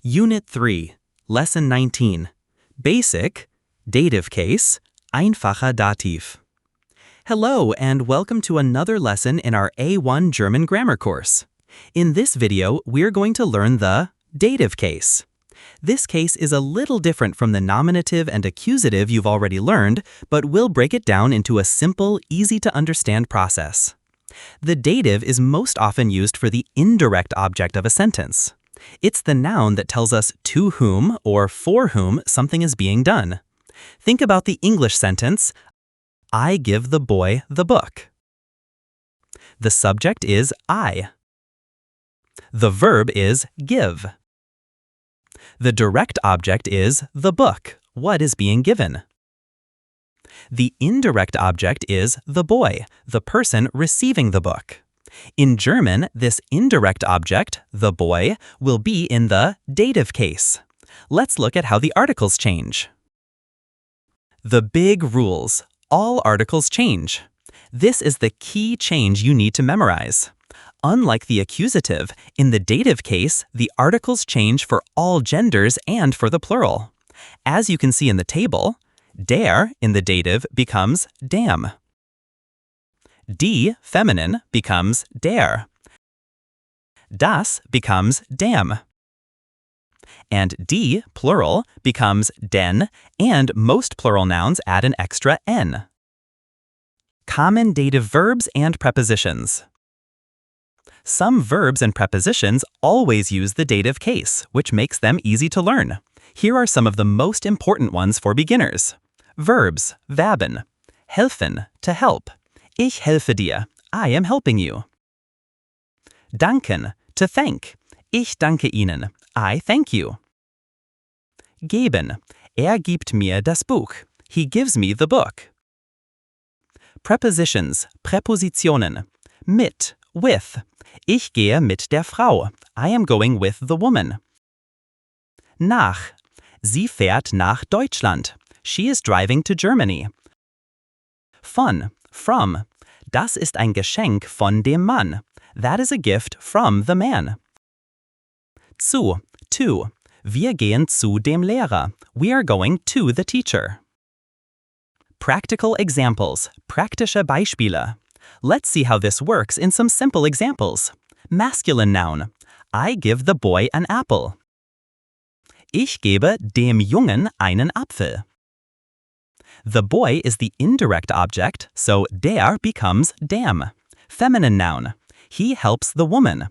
Unit 3, Lesson 19, Basic, Dative Case, Einfacher Dativ. Hello and welcome to another lesson in our A1 German grammar course. In this video, we're going to learn the dative case. This case is a little different from the nominative and accusative you've already learned, but we'll break it down into a simple, easy-to-understand process. The dative is most often used for the indirect object of a sentence. It's the noun that tells us to whom or for whom something is being done. Think about the English sentence, I give the boy the book. The subject is I. The verb is give. The direct object is the book, what is being given. The indirect object is the boy, the person receiving the book. In German, this indirect object, the boy, will be in the dative case. Let's look at how the articles change. The big rules. All articles change. This is the key change you need to memorize. Unlike the accusative, in the dative case, the articles change for all genders and for the plural. As you can see in the table, der in the dative becomes dem. Die, feminine, becomes der. Das becomes dem. And die, plural, becomes den, and most plural nouns add an extra n. Common dative verbs and prepositions. Some verbs and prepositions always use the dative case, which makes them easy to learn. Here are some of the most important ones for beginners. Verbs, Verben. Helfen, to help. Ich helfe dir. I am helping you. Danken, to thank. Ich danke Ihnen. I thank you. Geben. Gibt mir das Buch. He gives me the book. Prepositions, Präpositionen. Mit, with. Ich gehe mit der Frau. I am going with the woman. Nach. Sie fährt nach Deutschland. She is driving to Germany. Von, from. Das ist ein Geschenk von dem Mann. That is a gift from the man. Zu, to. Wir gehen zu dem Lehrer. We are going to the teacher. Practical examples, praktische Beispiele. Let's see how this works in some simple examples. Masculine noun. I give the boy an apple. Ich gebe dem Jungen einen Apfel. The boy is the indirect object, so der becomes dem. Feminine noun. He helps the woman.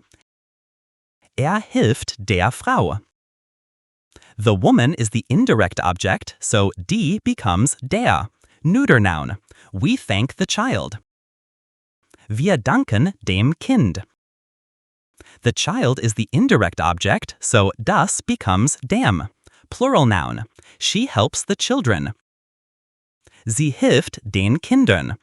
Hilft der Frau. The woman is the indirect object, so die becomes der. Neuter noun. We thank the child. Wir danken dem Kind. The child is the indirect object, so das becomes dem. Plural noun. She helps the children. Sie hilft den Kindern.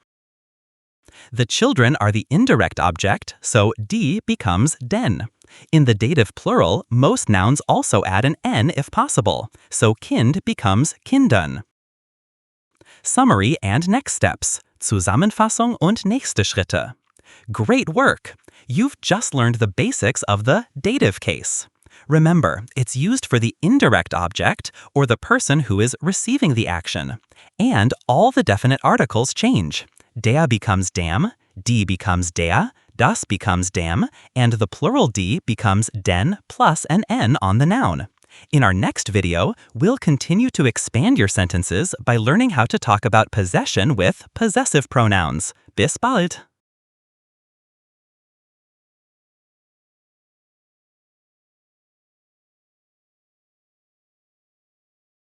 The children are the indirect object, so die becomes den. In the dative plural, most nouns also add an n if possible, so Kind becomes Kindern. Summary and next steps. Zusammenfassung und nächste Schritte. Great work! You've just learned the basics of the dative case. Remember, it's used for the indirect object or the person who is receiving the action. And all the definite articles change. Der becomes dem, die becomes der, das becomes dem, and the plural die becomes den plus an n on the noun. In our next video, we'll continue to expand your sentences by learning how to talk about possession with possessive pronouns. Bis bald!